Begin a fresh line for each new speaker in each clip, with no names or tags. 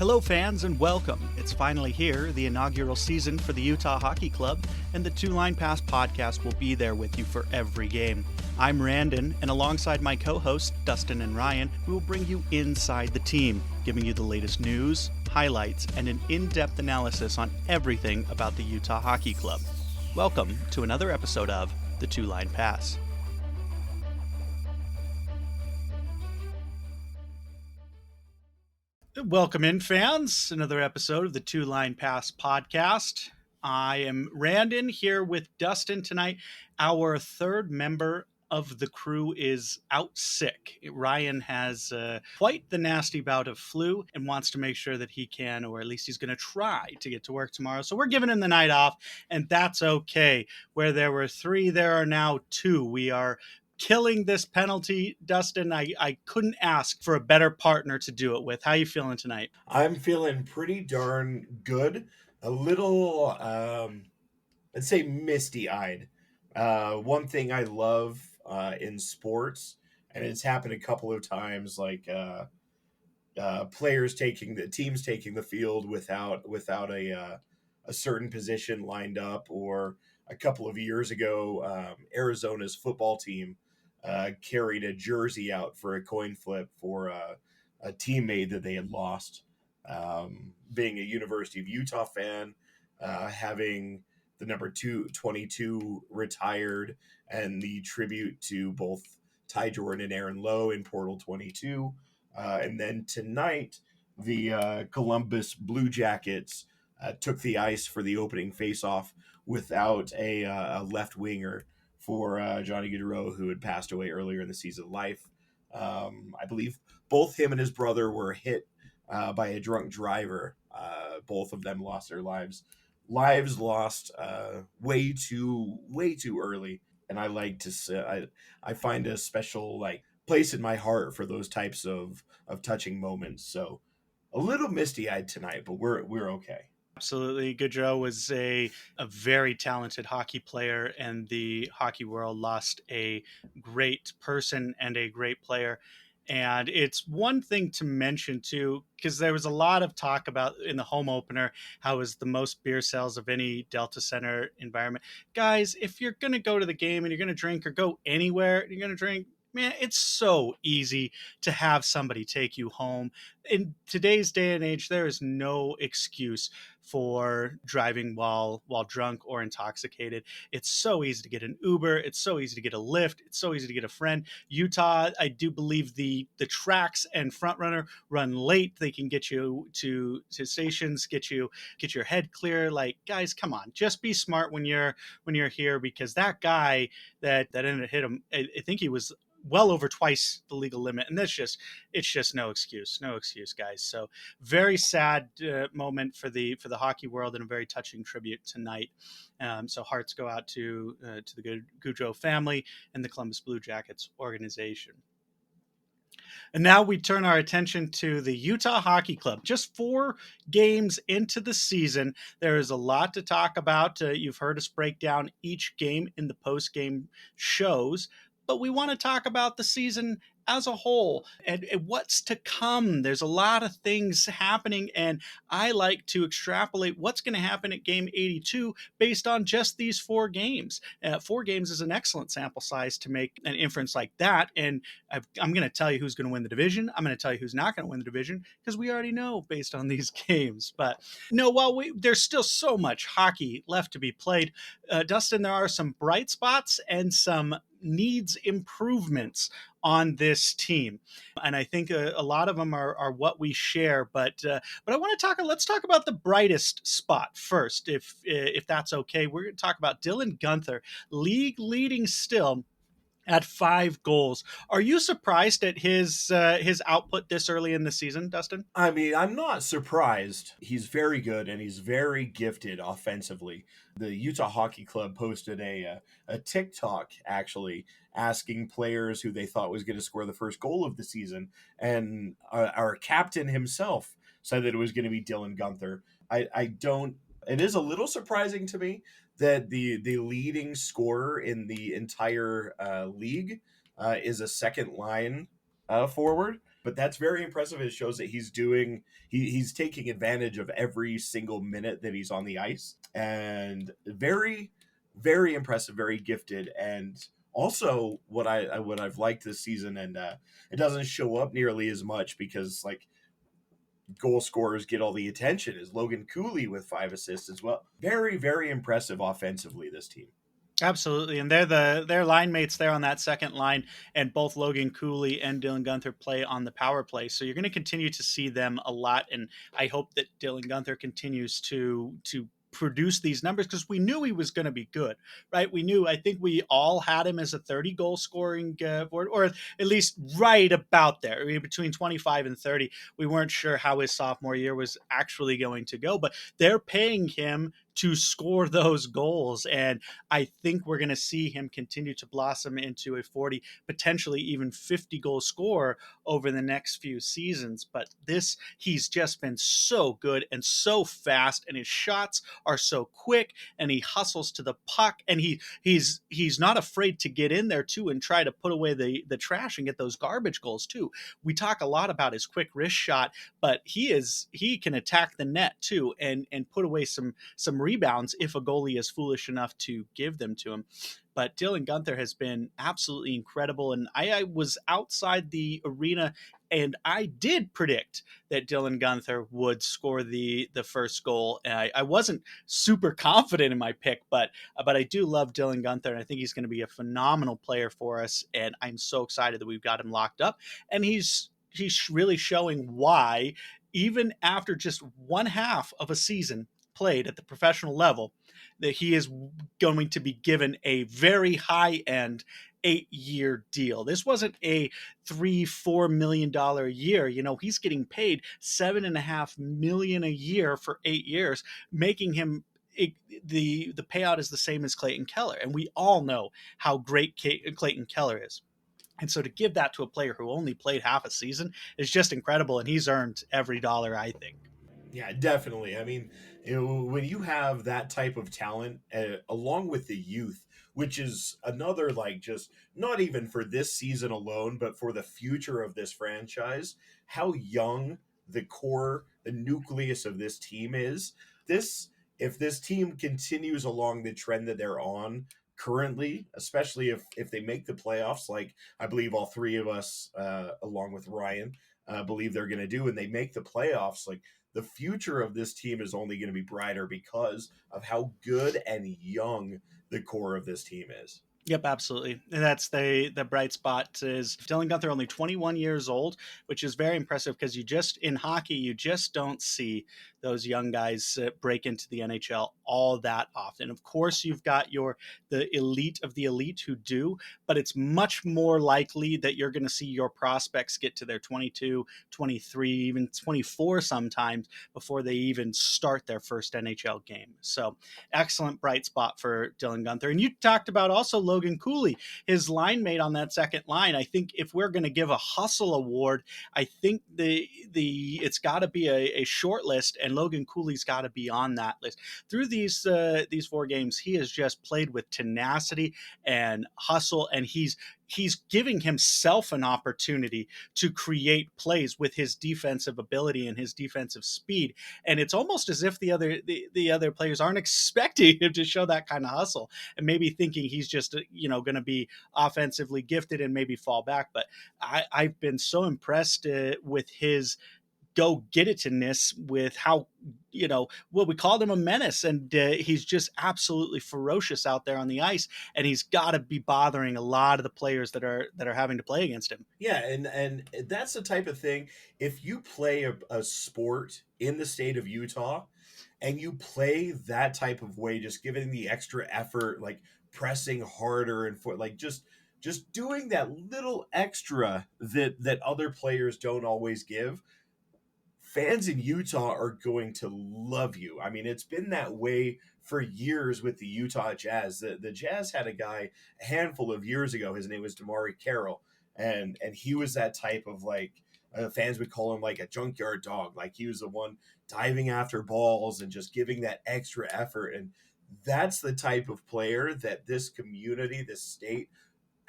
Hello, fans, and welcome. It's finally here, the inaugural season for the Utah Hockey Club, and the Two Line Pass podcast will be there with you for every game. I'm Randon, and alongside my co-hosts, Dustin and Ryan, we will bring you inside the team, giving you the latest news, highlights, and an in-depth analysis on everything about the Utah Hockey Club. Welcome to another episode of the Two Line Pass. Welcome in, fans. Another episode of the Two Line Pass podcast. I am Randon here with Dustin tonight. Our third member of the crew is out sick. Ryan has quite the nasty bout of flu and wants to make sure that he can, or at least he's going to try to get to work tomorrow. So we're giving him the night off, and that's okay. Where there were three, there are now two. We are killing this penalty. Dustin, I couldn't ask for a better partner to do it with. How you feeling tonight?
I'm feeling pretty darn good. A little, let's say, misty-eyed. One thing I love in sports, and it's happened a couple of times, like teams taking the field without a certain position lined up, or a couple of years ago, Arizona's football team carried a jersey out for a coin flip for a teammate that they had lost. Being a University of Utah fan, having the number 22 retired, and the tribute to both Ty Jordan and Aaron Lowe in Portal 22. And then tonight, the Columbus Blue Jackets took the ice for the opening faceoff without a left winger for Johnny Gaudreau, who had passed away earlier in the season of life. I believe both him and his brother were hit by a drunk driver. Both of them lost their lives. Lives lost way too early. And I like to say, I find a special place in my heart for those types of touching moments. So a little misty-eyed tonight, but we're okay.
Absolutely. Gaudreau was a very talented hockey player, and the hockey world lost a great person and a great player. And it's one thing to mention, too, because there was a lot of talk about in the home opener how it was the most beer sales of any Delta Center environment. Guys, if you're going to go to the game and you're going to drink, or go anywhere, you're going to drink, man, it's so easy to have somebody take you home. In today's day and age, there is no excuse for driving while drunk or intoxicated. It's so easy to get an Uber. It's so easy to get a Lyft. It's so easy to get a friend. Utah, I do believe the tracks and front runner run late. They can get you to stations, get your head clear. Like, guys, come on, just be smart when you're here, because that guy that ended up hit him, I think he was well over twice the legal limit, and it's just no excuse, guys. So very sad moment for the hockey world, and a very touching tribute tonight. So hearts go out to the Gaudreau family and the Columbus Blue Jackets organization. And now we turn our attention to the Utah Hockey Club. Just 4 games into the season, there is a lot to talk about. You've heard us break down each game in the post-game shows, but we want to talk about the season as a whole and what's to come. There's a lot of things happening, and I like to extrapolate what's going to happen at game 82 based on just these 4 games. 4 games is an excellent sample size to make an inference like that, and I'm going to tell you who's going to win the division. I'm going to tell you who's not going to win the division, because we already know based on these games. But no, while there's still so much hockey left to be played, Dustin, there are some bright spots and some needs improvements on this team, and I think a lot of them are what we share. But I want to talk. Let's talk about the brightest spot first, if that's okay. We're going to talk about Dylan Guenther, league leading still at 5 goals. Are you surprised at his output this early in the season, Dustin?
I mean, I'm not surprised. He's very good, and he's very gifted offensively. The Utah Hockey Club posted a TikTok, actually, asking players who they thought was going to score the first goal of the season, and our captain himself said that it was going to be Dylan Guenther. I don't. It is a little surprising to me that the leading scorer in the entire league is a second line forward. but that's very impressive. It shows that he's taking advantage of every single minute that he's on the ice, and very impressive, very gifted. And also what I've liked this season, and it doesn't show up nearly as much because like goal scorers get all the attention, is Logan Cooley with 5 assists as well. Very impressive offensively, this team.
Absolutely, and they're line mates there on that second line, and both Logan Cooley and Dylan Gunther play on the power play. So you're going to continue to see them a lot, and I hope that Dylan Gunther continues to produce these numbers because we knew he was going to be good, right? We knew. I think we all had him as a 30 goal scoring or at least right about there, between 25 and 30. We weren't sure how his sophomore year was actually going to go, but they're paying him to score those goals. And I think we're going to see him continue to blossom into a 40, potentially even 50 goal scorer over the next few seasons. But he's just been so good and so fast, and his shots are so quick, and he hustles to the puck, and he's not afraid to get in there too and try to put away the trash and get those garbage goals too. We talk a lot about his quick wrist shot, but he can attack the net too and put away some rebounds if a goalie is foolish enough to give them to him. But Dylan Gunther has been absolutely incredible. And I was outside the arena and I did predict that Dylan Gunther would score the first goal. And I wasn't super confident in my pick, but I do love Dylan Gunther, and I think he's going to be a phenomenal player for us. And I'm so excited that we've got him locked up, and he's really showing why, even after just one half of a season played at the professional level, that he is going to be given a very high end 8-year deal. This wasn't a $3-4 million a year. He's getting paid $7.5 million a year for 8 years, making him the payout is the same as Clayton Keller, and we all know how great Clayton Keller is. And so to give that to a player who only played half a season is just incredible, and he's earned every dollar, I think.
Yeah, definitely. I mean, when you have that type of talent, along with the youth, which is another, like, just not even for this season alone, but for the future of this franchise, how young the core, the nucleus of this team is. This, if this team continues along the trend that they're on currently, especially if they make the playoffs, like I believe all three of us, along with Ryan, believe they're going to do, and they make the playoffs, like the future of this team is only going to be brighter because of how good and young the core of this team is.
Yep, absolutely. And that's the bright spot is Dylan Gunther, only 21 years old, which is very impressive because in hockey you just don't see those young guys break into the NHL all that often. Of course, you've got the elite of the elite who do, but it's much more likely that you're going to see your prospects get to their 22, 23, even 24 sometimes before they even start their first NHL game. So excellent bright spot for Dylan Gunther. And you talked about also Logan Cooley, his line mate on that second line. I think if we're going to give a hustle award, I think it's got to be a short list, and Logan Cooley's got to be on that list. Through these 4 games, he has just played with tenacity and hustle, and he's giving himself an opportunity to create plays with his defensive ability and his defensive speed. And it's almost as if the other players aren't expecting him to show that kind of hustle, and maybe thinking he's just going to be offensively gifted and maybe fall back. But I've been so impressed with his go get itness, with how well, we called him a menace, and he's just absolutely ferocious out there on the ice, and he's got to be bothering a lot of the players that are having to play against him.
Yeah, and that's the type of thing. If you play a sport in the state of Utah, and you play that type of way, just giving the extra effort, like pressing harder and for like just doing that little extra that other players don't always give, fans in Utah are going to love you. I mean, it's been that way for years with the Utah Jazz. The Jazz had a guy a handful of years ago. His name was Damari Carroll, and he was that type of, like, fans would call him like a junkyard dog. Like, he was the one diving after balls and just giving that extra effort. And that's the type of player that this community, this state,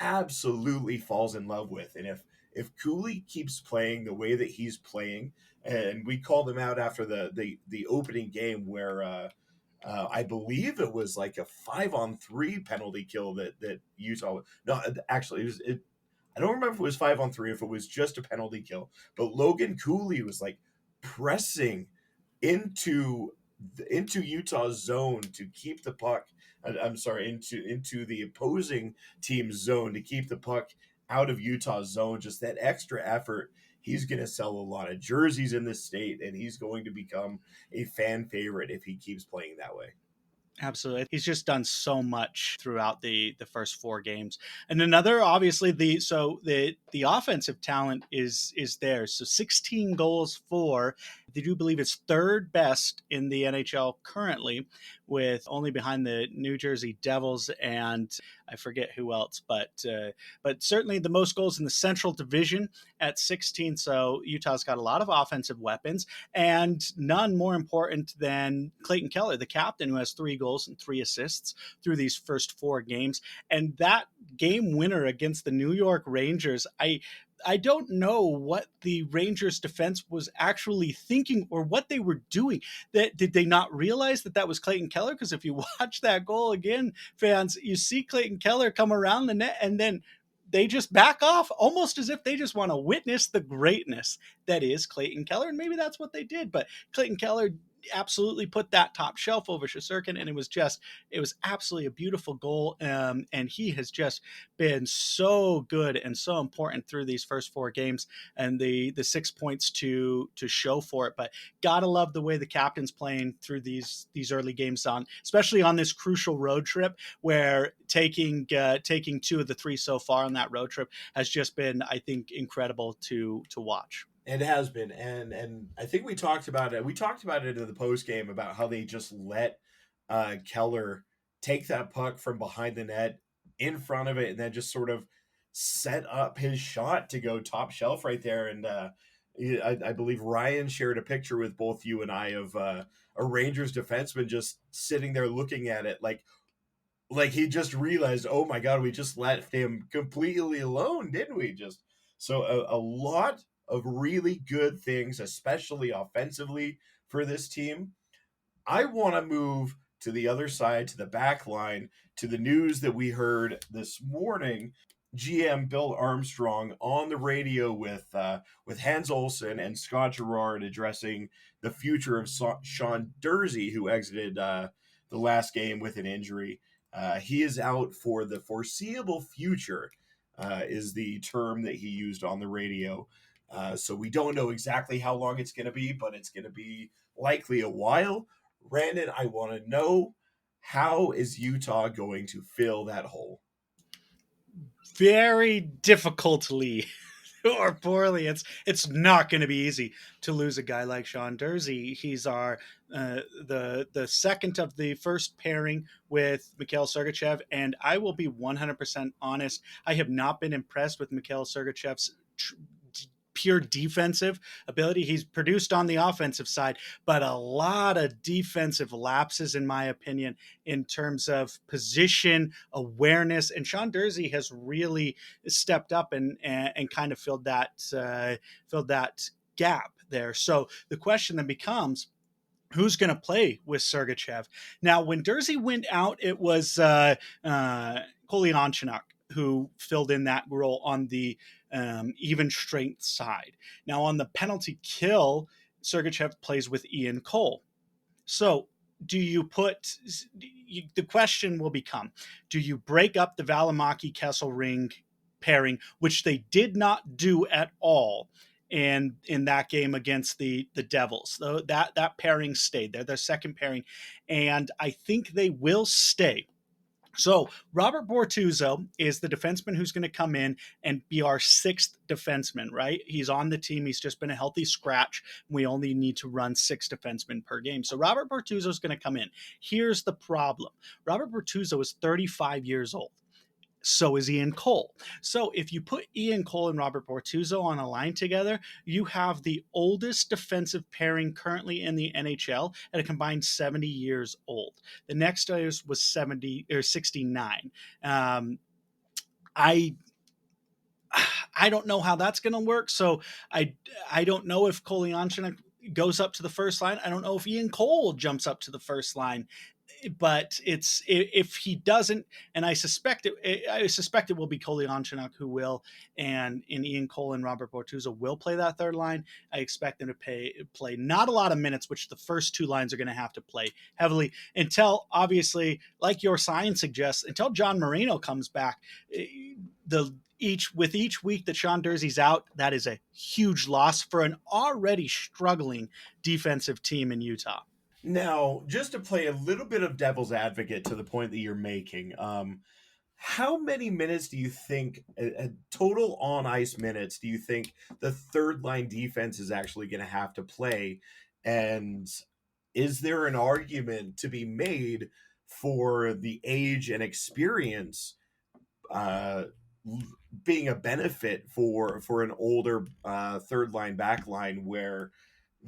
absolutely falls in love with. And if Cooley keeps playing the way that he's playing, and we called him out after the opening game where I believe it was like a 5-on-3 penalty kill that Utah. No, actually, I don't remember if it was 5-on-3, if it was just a penalty kill. But Logan Cooley was like pressing into into Utah's zone to keep the puck. I'm sorry, into the opposing team's zone to keep the puck out of Utah's zone. Just that extra effort. He's going to sell a lot of jerseys in this state, and he's going to become a fan favorite if he keeps playing that way.
Absolutely. He's just done so much throughout the first four games. And another, obviously, the offensive talent is there. So 16 goals for, they do believe it's third best in the NHL currently, with only behind the New Jersey Devils and I forget who else, but certainly the most goals in the Central Division at 16. So Utah's got a lot of offensive weapons, and none more important than Clayton Keller, the captain, who has 3 goals and 3 assists through these first 4 games. And that game winner against the New York Rangers, I don't know what the Rangers defense was actually thinking or what they were doing. That did they not realize that that was Clayton Keller? Because if you watch that goal again, fans, you see Clayton Keller come around the net and then they just back off almost as if they just want to witness the greatness that is Clayton Keller. And maybe that's what they did. But Clayton Keller absolutely put that top shelf over Shesterkin, and it was absolutely a beautiful goal. And he has just been so good and so important through these first 4 games, and the 6 points to show for it. But gotta love the way the captain's playing through these early games, on especially on this crucial road trip, where taking 2 of the 3 so far on that road trip has just been, I think, incredible to watch.
It has been, and I think we talked about it. We talked about it in the post game about how they just let Keller take that puck from behind the net in front of it, and then just sort of set up his shot to go top shelf right there. And I believe Ryan shared a picture with both you and I of a Rangers defenseman just sitting there looking at it like he just realized, oh my god, we just let him completely alone, didn't we? Just so a lot of really good things, especially offensively for this team. I want to move to the other side, to the back line, to the news that we heard this morning. GM Bill Armstrong on the radio with Hans Olsen and Scott Gerard addressing the future of Sean Durzi, who exited the last game with an injury. He is out for the foreseeable future, is the term that he used on the radio. So we don't know exactly how long it's going to be, but it's going to be likely a while. Brandon, I want to know, how is Utah going to fill that hole?
Very difficultly or poorly. It's not going to be easy to lose a guy like Sean Durzi. He's our the second of the first pairing with Mikhail Sergachev, and I will be 100% honest. I have not been impressed with Mikhail Sergachev's pure defensive ability. He's produced on the offensive side, but a lot of defensive lapses, in my opinion, in terms of position awareness. And Sean Durzi has really stepped up and kind of filled that gap there. So the question then becomes, who's going to play with Sergachev? Now, when Durzi went out, it was Kolyanchuk who filled in that role on the even strength side. Now, on the penalty kill, Sergachev plays with Ian Cole. So, do you put the question will become, do you break up the Valimaki Kesselring pairing, which they did not do at all in that game against the Devils? So that pairing stayed. They're their second pairing, and I think they will stay. So Robert Bortuzzo is the defenseman who's going to come in and be our sixth defenseman, right? He's on the team. He's just been a healthy scratch. We only need to run 6 defensemen per game. So Robert Bortuzzo is going to come in. Here's the problem. Robert Bortuzzo is 35 years old. So is Ian Cole. So if you put Ian Cole and Robert Bortuzzo on a line together, you have the oldest defensive pairing currently in the NHL at a combined 70 years old. The next was 70 or 69. I I don't know how that's going to work. So I I don't know if Kolyancic goes up to the first line. I don't know if Ian Cole jumps up to the first line, but it's if he doesn't, and I suspect it will be Kolyancic who will, and Ian Cole and Robert Bortuzzo will play that third line. I expect them to play not a lot of minutes, which the first two lines are going to have to play heavily until, obviously, like your sign suggests, until John Marino comes back. The each week that Sean Durzi's out, that is a huge loss for an already struggling defensive team in Utah.
Now, just to play a little bit of devil's advocate to the point that you're making, how many minutes do you think, total on ice minutes, do you think the third line defense is actually going to have to play? And is there an argument to be made for the age and experience uh, being a benefit for an older third line back line where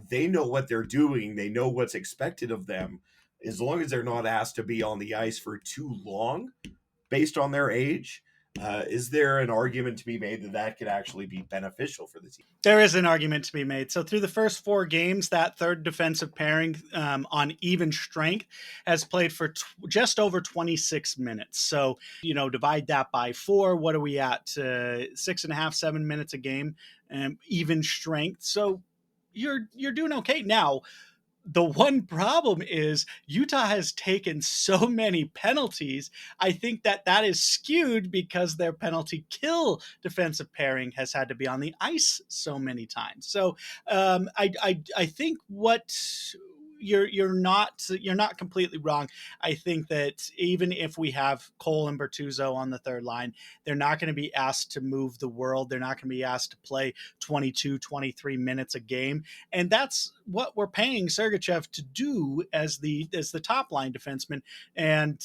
they know what they're doing, they know what's expected of them, as long as they're not asked to be on the ice for too long based on their age? Is there an argument to be made that that could actually be beneficial for the team?
There is an argument to be made. So through the first four games, that third defensive pairing on even strength has played for just over 26 minutes. So divide that by four. What are we at? 6.5, 7 minutes a game, even strength. So you're doing okay now. The one problem is Utah has taken so many penalties. I think that is skewed because their penalty kill defensive pairing has had to be on the ice so many times. So I think what you're not completely wrong. I think that even if we have Cole and Bertuzzo on the third line, they're not going to be asked to move the world. They're not going to be asked to play 22, 23 minutes a game, and that's what we're paying Sergachev to do as the top line defenseman, and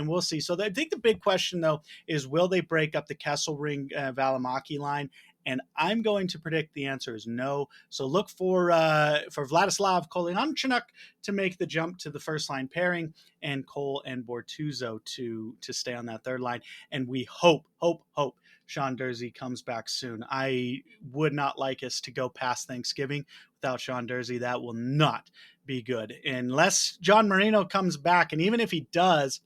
we'll see. So I think the big question though is, will they break up the Kesselring Valimaki line? And I'm going to predict the answer is no. So look for Vladislav Kolyachonok to make the jump to the first line pairing, and Cole and Bortuzzo to stay on that third line. And we hope Sean Durzi comes back soon. I would not like us to go past Thanksgiving without Sean Durzi. That will not be good unless John Marino comes back. And even if he does,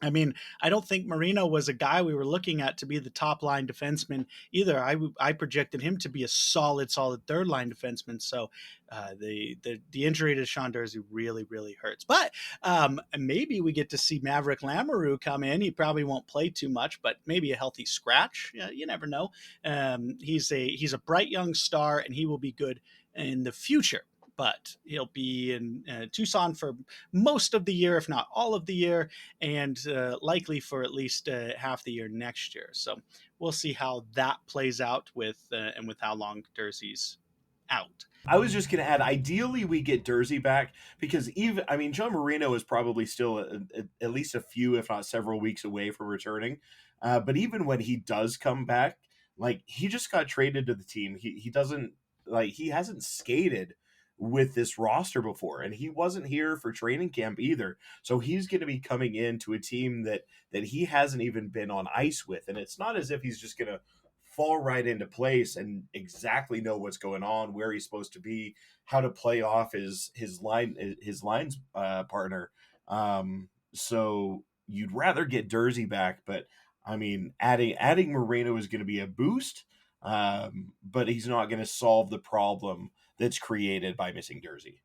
I mean, I don't think Marino was a guy we were looking at to be the top line defenseman either. I projected him to be a solid third line defenseman. So the injury to Sean Durzi really hurts. But maybe we get to see Maverick Lamoureux come in. He probably won't play too much, but maybe a healthy scratch. You never know. He's a bright young star, and he will be good in the future. But he'll be in Tucson for most of the year, if not all of the year, and likely for at least half the year next year. So we'll see how that plays out with how long Durzi's out.
I was just going to add, ideally, we get Durzi back because John Marino is probably still at least a few, if not several weeks away from returning. But even when he does come back, like he just got traded to the team. He doesn't he hasn't skated with this roster before, and he wasn't here for training camp either. So he's going to be coming into a team that he hasn't even been on ice with, and it's not as if he's just going to fall right into place and exactly know what's going on, where he's supposed to be, how to play off his lines partner. So you'd rather get Durzi back, but I mean, adding Moreno is going to be a boost, but he's not going to solve the problem that's created by missing Durzi.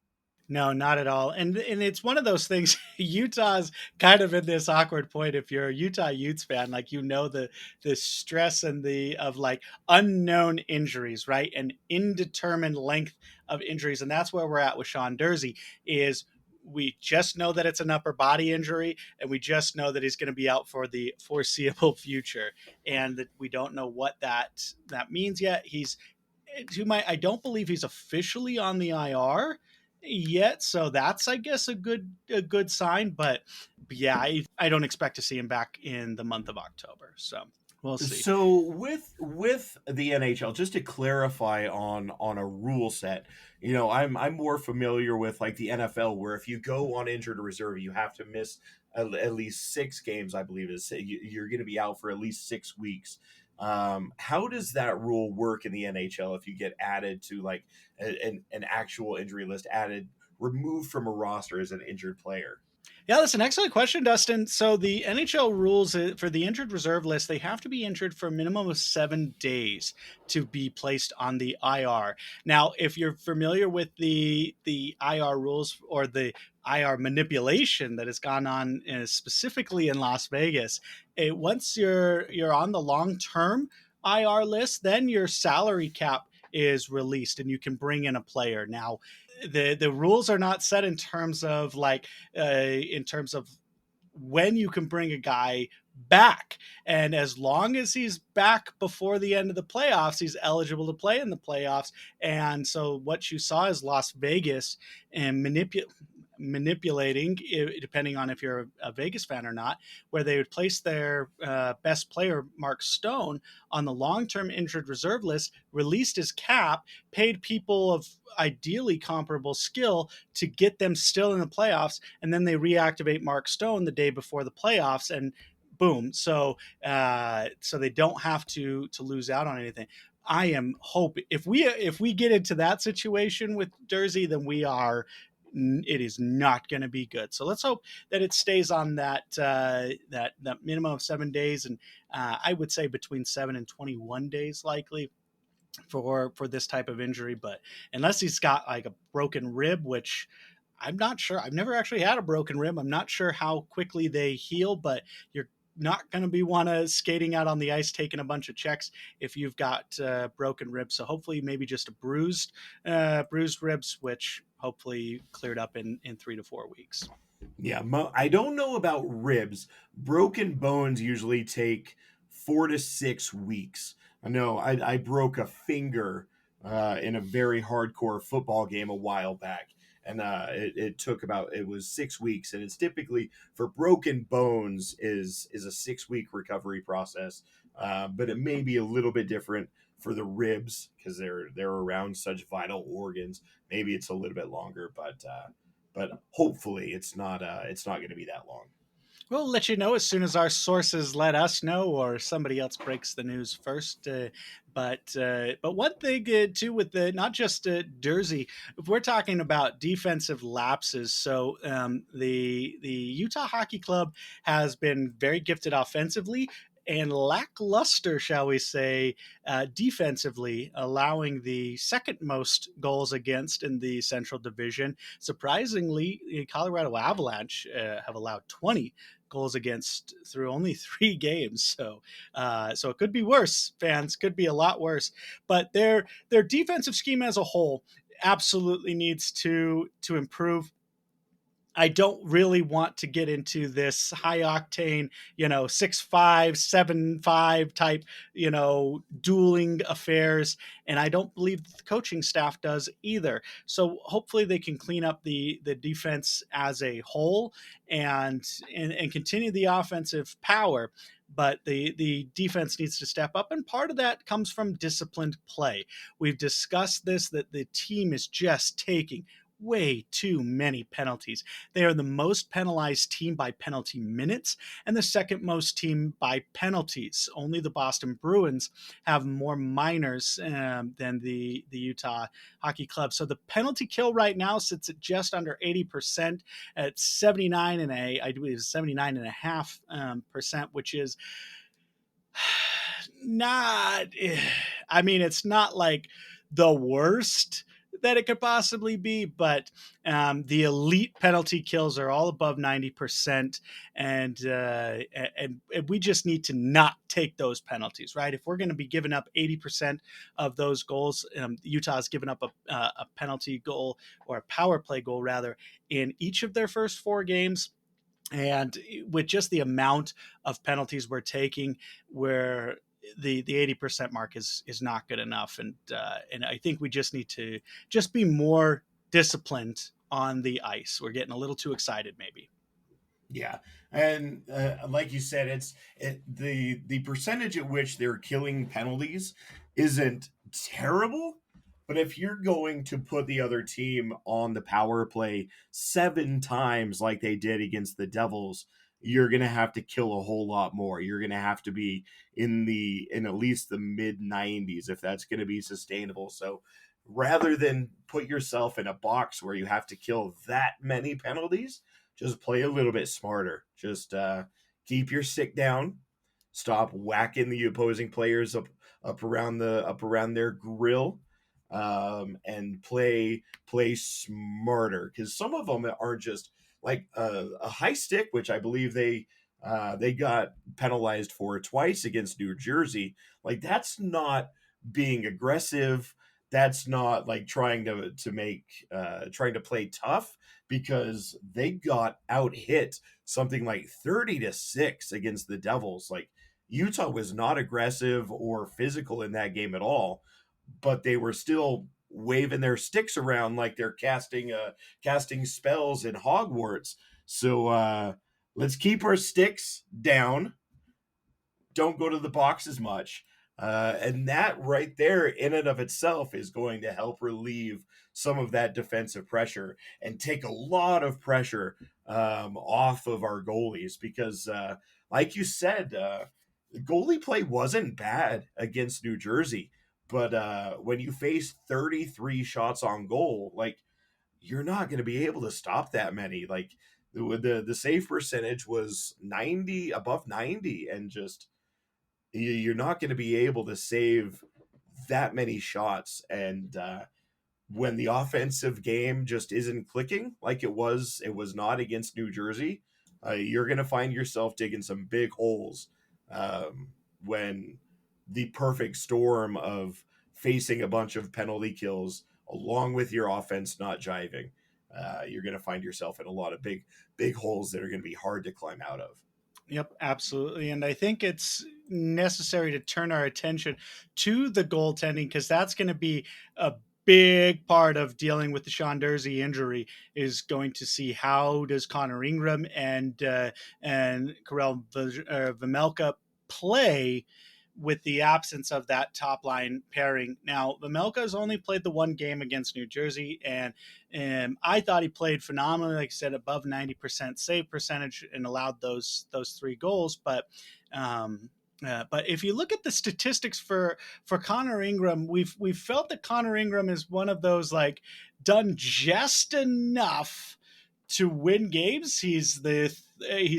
No, not at all. And it's one of those things. Utah's kind of in this awkward point. If you're a Utah Utes fan, like the stress and the of like unknown injuries, right? An indeterminate length of injuries, and that's where we're at with Sean Durzi. Is we just know that it's an upper body injury, and we just know that he's going to be out for the foreseeable future, and that we don't know what that means yet. I don't believe he's officially on the IR yet, so that's, I guess, a good sign. But yeah, I don't expect to see him back in the month of October. So we'll see.
So with the NHL, just to clarify on a rule set, I'm more familiar with like the NFL, where if you go on injured reserve, you have to miss at least 6 games. I believe you're going to be out for at least 6 weeks. How does that rule work in the NHL if you get added to like an actual injury list, added, removed from a roster as an injured player?
Yeah, that's an excellent question, Dustin. So the NHL rules for the injured reserve list, they have to be injured for a minimum of 7 days to be placed on the IR. Now, if you're familiar with the IR rules or the IR manipulation that has gone on specifically in Las Vegas, once you're on the long term IR list, then your salary cap is released and you can bring in a player. Now, the rules are not set in terms of in terms of when you can bring a guy back. And as long as he's back before the end of the playoffs, he's eligible to play in the playoffs. And so what you saw is Las Vegas and manipulating, depending on if you're a Vegas fan or not, where they would place their best player, Mark Stone, on the long term injured reserve list, released his cap, paid people of ideally comparable skill to get them still in the playoffs, and then they reactivate Mark Stone the day before the playoffs, and boom. So they don't have to lose out on anything. I am hoping if we get into that situation with Durzi, then it is not going to be good. So let's hope that it stays on that minimum of 7 days, and I would say between 7 and 21 days likely for this type of injury. But unless he's got like a broken rib, which I'm not sure. I've never actually had a broken rib. I'm not sure how quickly they heal, but you're not going to be want to skating out on the ice taking a bunch of checks if you've got broken ribs. So hopefully maybe just a bruised ribs, which hopefully cleared up in 3 to 4 weeks.
Yeah, I don't know about ribs. Broken bones usually take 4 to 6 weeks. I know I broke a finger in a very hardcore football game a while back, and it took it was 6 weeks, and it's typically for broken bones is a 6 week recovery process, but it may be a little bit different for the ribs because they're around such vital organs. Maybe it's a little bit longer, but hopefully it's not going to be that long.
We'll let you know as soon as our sources let us know, or somebody else breaks the news first. But one thing too with the not just Durzi, if we're talking about defensive lapses, so the Utah Hockey Club has been very gifted offensively and lackluster, shall we say, defensively, allowing the second most goals against in the Central Division. Surprisingly, the Colorado Avalanche have allowed 20 goals against through only 3 games. So it could be worse. Fans, could be a lot worse. But their defensive scheme as a whole absolutely needs to improve. I don't really want to get into this high octane, 6-5, 7-5 type, dueling affairs. And I don't believe the coaching staff does either. So hopefully they can clean up the defense as a whole and continue the offensive power. But the defense needs to step up. And part of that comes from disciplined play. We've discussed this, that the team is just taking way too many penalties. They are the most penalized team by penalty minutes and the second most team by penalties. Only the Boston Bruins have more minors than the Utah Hockey Club. So the penalty kill right now sits at just under 80% at 79 and I believe 79 and a half percent, which is not, I mean, it's not like the worst that it could possibly be, but the elite penalty kills are all above 90%. And we just need to not take those penalties, right? If we're going to be giving up 80% of those goals, Utah's given up a penalty goal or a power play goal rather in each of their first 4 games. And with just the amount of penalties we're taking, where the 80% mark is not good enough, and I think we just need to just be more disciplined on the ice. We're getting a little too excited, maybe.
Yeah, and like you said, the percentage at which they're killing penalties isn't terrible, but if you're going to put the other team on the power play 7 times like they did against the Devils, you're going to have to kill a whole lot more. You're going to have to be in at least the mid 90s if that's going to be sustainable. So rather than put yourself in a box where you have to kill that many penalties, just play a little bit smarter. Just keep your stick down. Stop whacking the opposing players up around their grill, and play smarter, because some of them are just like a high stick, which I believe they got penalized for twice against New Jersey. Like that's not being aggressive. That's not like trying to play tough, because they got out hit something like 30-6 against the Devils. Like Utah was not aggressive or physical in that game at all, but they were still waving their sticks around like they're casting spells in Hogwarts. So let's keep our sticks down, don't go to the box as much. And that right there, in and of itself, is going to help relieve some of that defensive pressure and take a lot of pressure off of our goalies. Because, like you said, goalie play wasn't bad against New Jersey. But when you face 33 shots on goal, like you're not going to be able to stop that many. Like the save percentage was 90, above 90, and just you're not going to be able to save that many shots. And when the offensive game just isn't clicking like it was not against New Jersey, you're going to find yourself digging some big holes when the perfect storm of facing a bunch of penalty kills along with your offense not jiving. You're going to find yourself in a lot of big holes that are going to be hard to climb out of.
Yep, absolutely. And I think it's necessary to turn our attention to the goaltending, because that's going to be a big part of dealing with the Sean Durzi injury, is going to see how does Connor Ingram and Karel Vejmelka play with the absence of that top line pairing. Now, Vejmelka has only played the one game against New Jersey, and I thought he played phenomenally. Like I said, above 90% save percentage, and allowed those three goals. But if you look at the statistics for Connor Ingram, we've felt that Connor Ingram is one of those, like, done just enough to win games. He's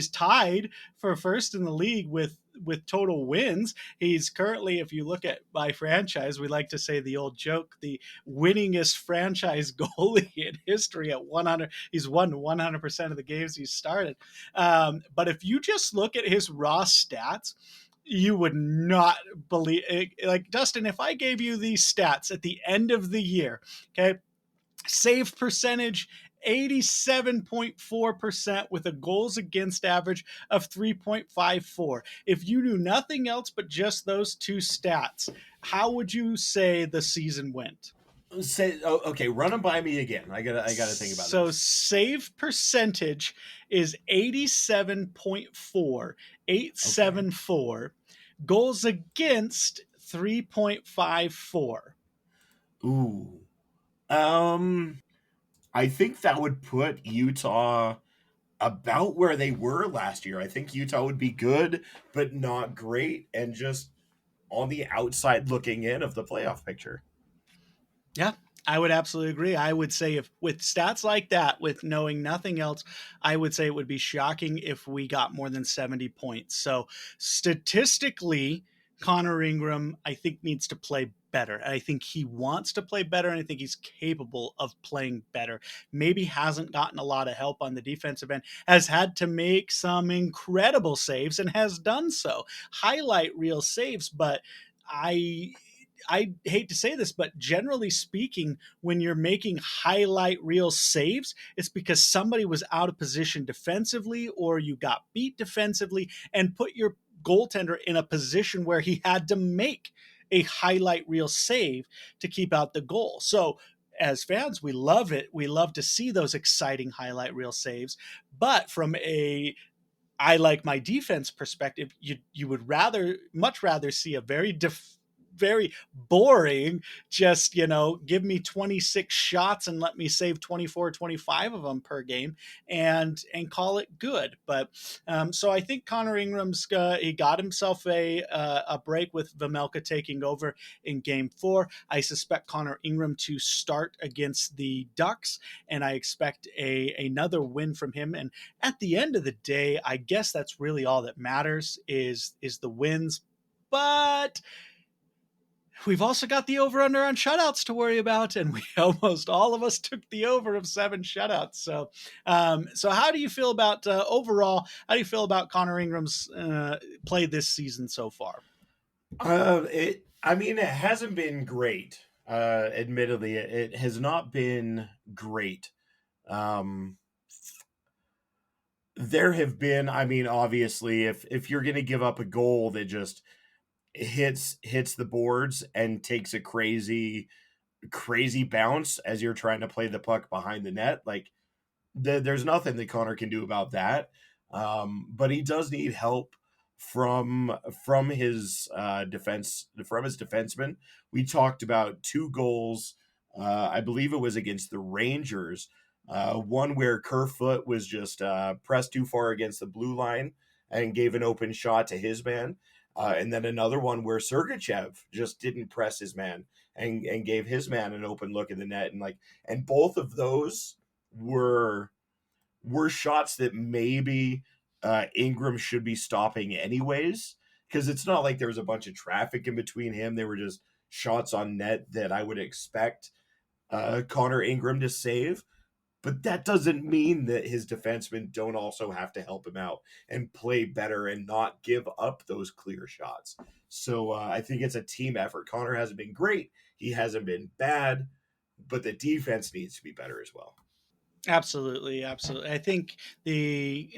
tied for first in the league with total wins. He's currently, if you look at by franchise, we like to say the old joke, the winningest franchise goalie in history at 100. He's won 100% of the games he's started. But if you just look at his raw stats, you would not believe it. Like, Dustin, if I gave you these stats at the end of the year, okay, save percentage 87.4% with a goals against average of 3.54. If you knew nothing else but just those two stats, how would you say the season went?
Say, oh, okay, run them by me again. I gotta think about
So
this.
save percentage is 87.4,
Okay.
874. Goals against 3.54.
Ooh. Um, I think that would put Utah about where they were last year. I think Utah would be good, but not great, and just on the outside looking in of the playoff picture.
Yeah, I would absolutely agree. I would say, if with stats like that, with knowing nothing else, I would say it would be shocking if we got more than 70 points. So statistically, Connor Ingram, I think, needs to play better. I think he wants to play better, and I think he's capable of playing better. Maybe hasn't gotten a lot of help on the defensive end, has had to make some incredible saves and has done so. Highlight reel saves, but I I hate to say this, but generally speaking, when you're making highlight reel saves, it's because somebody was out of position defensively, or you got beat defensively and put your goaltender in a position where he had to make a highlight reel save to keep out the goal. So, as fans, we love it. We love to see those exciting highlight reel saves. But from a I like my defense perspective, you would much rather see a very very boring. Just, give me 26 shots and let me save 24, 25 of them per game and call it good. But so I think Connor Ingram's he got himself a break with Vamelka taking over in game 4. I suspect Connor Ingram to start against the Ducks, and I expect another win from him. And at the end of the day, I guess that's really all that matters is the wins. But we've also got the over under on shutouts to worry about, and we almost all of us took the over of 7 shutouts. So how do you feel about overall? How do you feel about Connor Ingram's play this season so far?
I mean, it hasn't been great. Admittedly, it has not been great. Um, there have been, I mean, obviously, if you're going to give up a goal that just hits the boards and takes a crazy bounce as you're trying to play the puck behind the net, like there's nothing that Connor can do about that. But he does need help from his from his defenseman. We talked about 2 goals. I believe it was against the Rangers. One where Kerfoot was just pressed too far against the blue line and gave an open shot to his man. And then another one where Sergachev just didn't press his man and gave his man an open look in the net. And both of those were shots that maybe Ingram should be stopping anyways, because it's not like there was a bunch of traffic in between him. They were just shots on net that I would expect Connor Ingram to save. But that doesn't mean that his defensemen don't also have to help him out and play better and not give up those clear shots. So I think it's a team effort. Connor hasn't been great. He hasn't been bad, but the defense needs to be better as well.
Absolutely, absolutely. I think the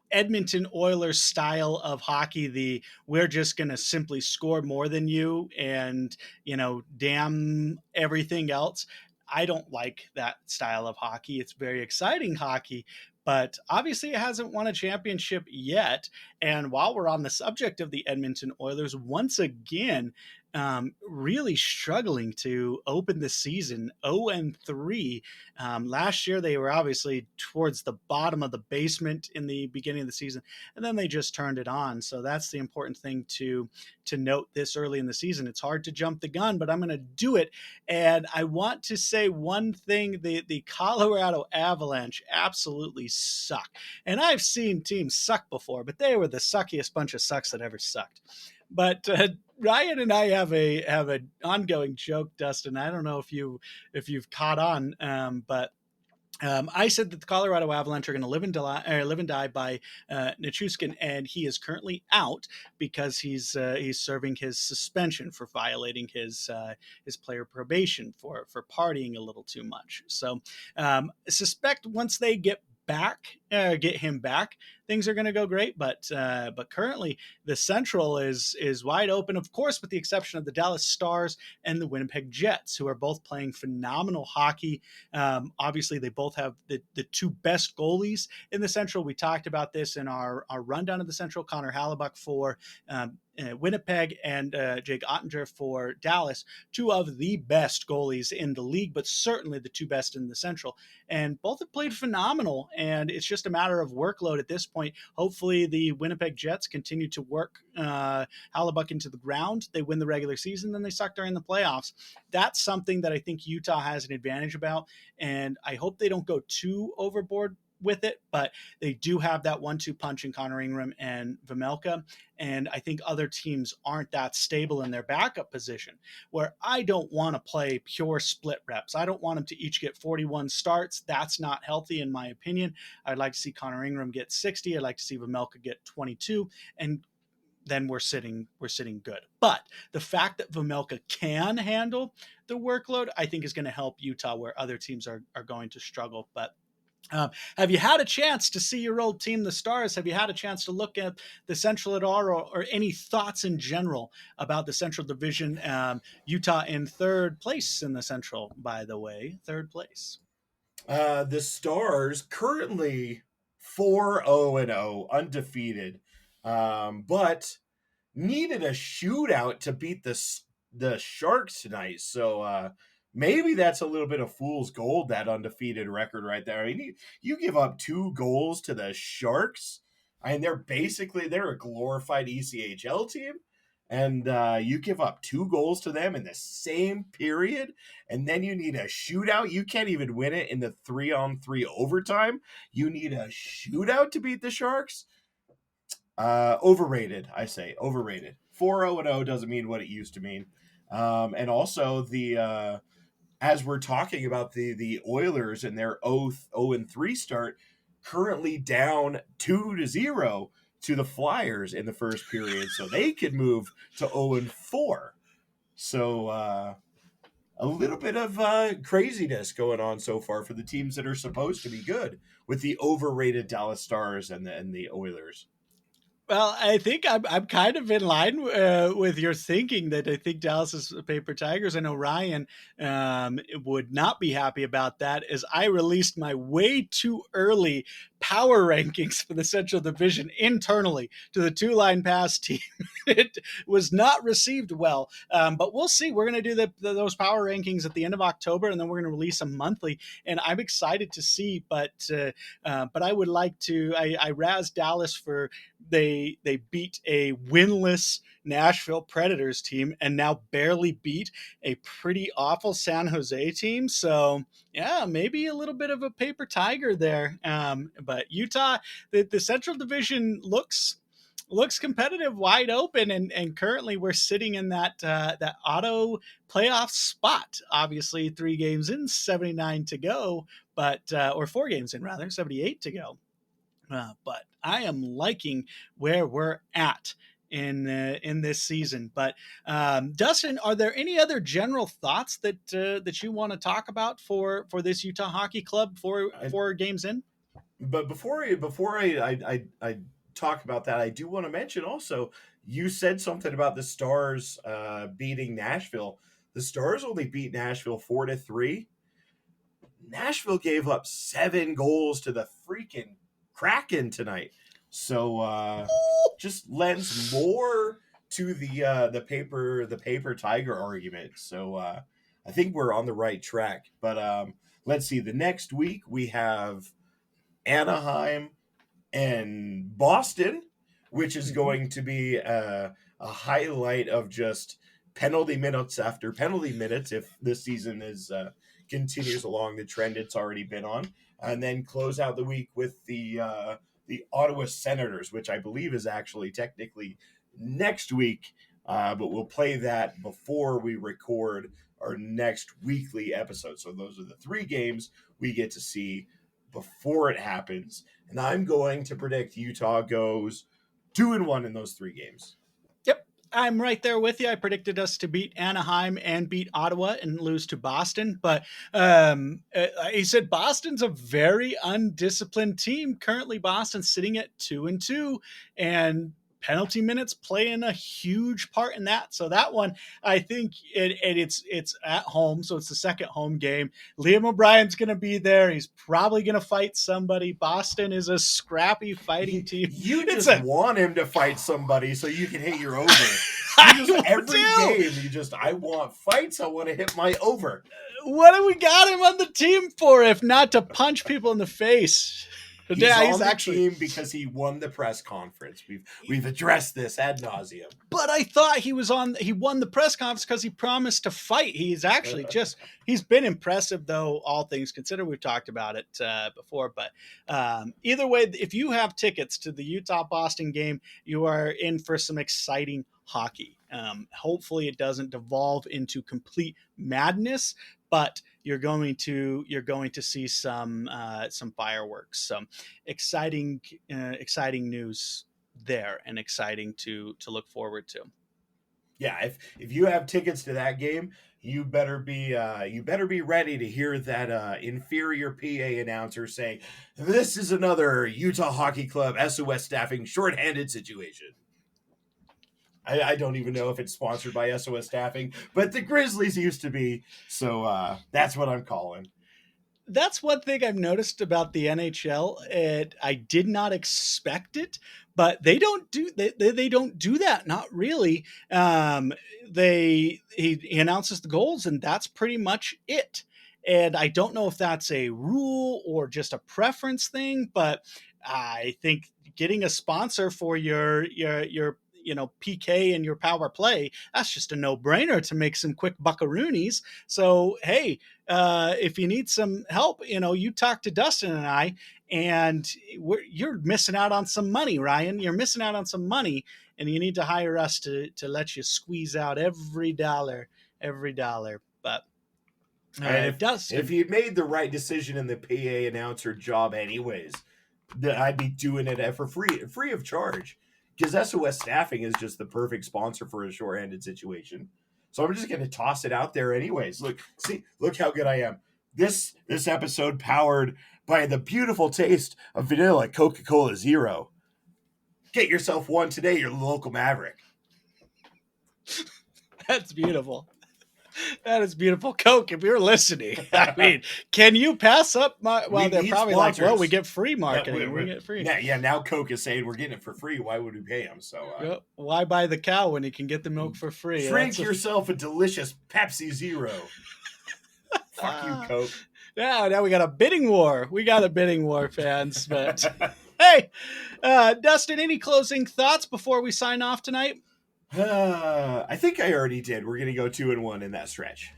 Edmonton Oilers style of hockey, the we're just going to simply score more than you and, damn everything else. I don't like that style of hockey. It's very exciting hockey, but obviously it hasn't won a championship yet. And while we're on the subject of the Edmonton Oilers, once again, really struggling to open the season 0-3. Last year, they were obviously towards the bottom of the basement in the beginning of the season, and then they just turned it on. So that's the important thing to note this early in the season. It's hard to jump the gun, but I'm going to do it. And I want to say one thing: the Colorado Avalanche absolutely suck. And I've seen teams suck before, but they were the suckiest bunch of sucks that ever sucked. But Ryan and I have an ongoing joke, Dustin. I don't know if you've caught on, but I said that the Colorado Avalanche are going to live and die by Nichushkin, and he is currently out because he's serving his suspension for violating his player probation for partying a little too much. So, suspect once they get him back, things are going to go great. But currently the Central is wide open, of course, with the exception of the Dallas Stars and the Winnipeg Jets, who are both playing phenomenal hockey. Obviously, they both have the 2 best goalies in the Central. We talked about this in our rundown of the Central. Connor Hallebuck for Winnipeg and Jake Ottinger for Dallas, 2 of the best goalies in the league, but certainly the 2 best in the Central. And both have played phenomenal, and it's just a matter of workload at this point. Hopefully, the Winnipeg Jets continue to work Hallebuck into the ground. They win the regular season, then they suck during the playoffs. That's something that I think Utah has an advantage about, and I hope they don't go too overboard with it, but they do have that 1-2 punch in Connor Ingram and Vamelka, and I think other teams aren't that stable in their backup position, where I don't want to play pure split reps. I don't want them to each get 41 starts. That's not healthy in my opinion. I'd like to see Connor Ingram get 60. I'd like to see Vamelka get 22, and then we're sitting good. But the fact that Vamelka can handle the workload, I think, is going to help Utah where other teams are going to struggle. But have you had a chance to see your old team, the Stars? Have you had a chance to look at the Central at all, or any thoughts in general about the Central Division? Utah in 3rd place in the Central, by the way, 3rd place.
The Stars currently 4-0-0, undefeated. But needed a shootout to beat the Sharks tonight. So maybe that's a little bit of fool's gold, that undefeated record right there. I mean, you give up 2 goals to the Sharks. I mean, they're a glorified ECHL team, and you give up 2 goals to them in the same period, and then you need a shootout. You can't even win it in the 3-on-3 overtime. You need a shootout to beat the Sharks. Overrated, I say. Overrated. 4-0-0 doesn't mean what it used to mean. And also as we're talking about the Oilers and their 0-3 start, currently down 2-0 to the Flyers in the first period, so they could move to 0-4. So a little bit of craziness going on so far for the teams that are supposed to be good, with the overrated Dallas Stars and the Oilers.
Well, I think I'm kind of in line with your thinking that I think Dallas's paper tigers and Orion would not be happy about that, as I released my way too early power rankings for the Central Division internally to the two line pass team. It was not received well, but we'll see. We're going to do those power rankings at the end of October, and then we're going to release them monthly. And I'm excited to see, but I would like to. I razz Dallas for they beat a winless Nashville Predators team and now barely beat a pretty awful San Jose team. So yeah, maybe a little bit of a paper tiger there. But Utah, the Central Division looks competitive, wide open, and currently we're sitting in that auto playoff spot. Obviously, 3 games in, 79 to go, but or 4 games in rather, 78 to go. But I am liking where we're at in this season. But Dustin, are there any other general thoughts that you want to talk about for this Utah Hockey Club for
I,
4 games in?
but before I talk about that, I do want to mention also, you said something about the Stars beating Nashville. The Stars only beat Nashville 4-3. Nashville gave up 7 goals to the freaking Kraken tonight. So just lends more to the paper tiger argument. So I think we're on the right track. But let's see. The next week we have Anaheim and Boston, which is
Mm-hmm.
going to be a highlight of just penalty minutes after penalty minutes if this season is continues along the trend it's already been on, and then close out the week with the Ottawa Senators, which I believe is actually technically next week, but we'll play that before we record our next weekly episode. So those are the 3 games we get to see before it happens, and I'm going to predict Utah goes 2-1 in those 3 games.
Yep. I'm right there with you. I predicted us to beat Anaheim and beat Ottawa and lose to Boston. But he said Boston's a very undisciplined team. Currently, Boston's sitting at 2-2, and penalty minutes playing a huge part in that. So that one, I think it's at home, so it's the second home game. Liam O'Brien's going to be there. He's probably going to fight somebody. Boston is a scrappy fighting team.
You
It's
just
a
want him to fight somebody so you can hit your over. You
I
just every
do.
game I want fights. I want to hit my over.
What do we got him on the team for if not to punch people in the face?
He's
Yeah, he's
on the
actually.
team because he won the press conference. We've addressed this ad nauseum.
But I thought he was on. He won the press conference because he promised to fight. He's actually just. He's been impressive, though. All things considered, we've talked about it before. But either way, if you have tickets to the Utah Boston game, you are in for some exciting hockey. Hopefully, it doesn't devolve into complete madness, but you're going to see some fireworks. So exciting news there, and exciting to look forward to.
Yeah, if you have tickets to that game, you better be ready to hear that inferior PA announcer saying, "This is another Utah Hockey Club SOS staffing shorthanded situation." I don't even know if it's sponsored by SOS Staffing, but the Grizzlies used to be, so that's what I'm calling.
That's one thing I've noticed about the NHL, and I did not expect it, but they don't do that. Not really. He announces the goals, and that's pretty much it. And I don't know if that's a rule or just a preference thing, but I think getting a sponsor for your PK and your power play, that's just a no-brainer to make some quick buckaroonies. So hey, if you need some help, you talk to Dustin and I, and you're missing out on some money, Ryan. You're missing out on some money, and you need to hire us to let you squeeze out every dollar, every dollar. But
And if
Dustin,
he made the right decision in the PA announcer job, anyways, then I'd be doing it for free of charge, because SOS Staffing is just the perfect sponsor for a shorthanded situation. So I'm just going to toss it out there, anyways. Look how good I am. This episode powered by the beautiful taste of vanilla Coca-Cola Zero. Get yourself one today, your local Maverick.
that's beautiful. That is beautiful. Coke, if you're listening, I mean, can you pass up my? Well, they're probably sponsors. Like, well, we get free marketing. We get free.
Yeah. Now Coke is saying we're getting it for free. Why would we pay them? So
why buy the cow when you can get the milk for free?
Drink yourself a delicious Pepsi Zero. Fuck you, Coke.
Yeah, now we got a bidding war. We got a bidding war, fans. But hey, Dustin, any closing thoughts before we sign off tonight?
I think I already did. We're going to go 2-1 in that stretch.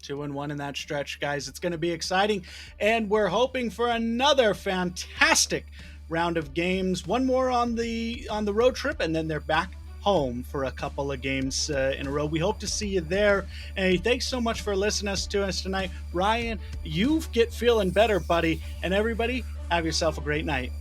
2-1 in that stretch, guys. It's going to be exciting, and we're hoping for another fantastic round of games. One more on the road trip, and then they're back home for a couple of games in a row. We hope to see you there. And thanks so much for listening to us tonight. Ryan, you get feeling better, buddy. And everybody, have yourself a great night.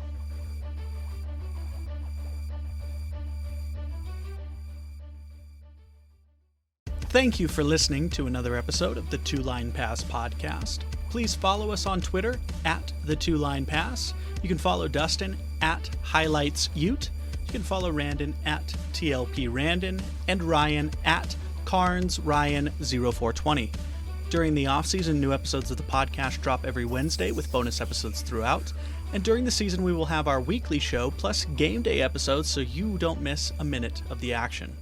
Thank you for listening to another episode of the Two Line Pass podcast. Please follow us on Twitter at the Two Line Pass. You can follow Dustin at Highlights Ute. You can follow Randon at TLP Randon and Ryan at Carnes Ryan 0420. During the off-season, new episodes of the podcast drop every Wednesday with bonus episodes throughout. And during the season, we will have our weekly show plus game day episodes so you don't miss a minute of the action.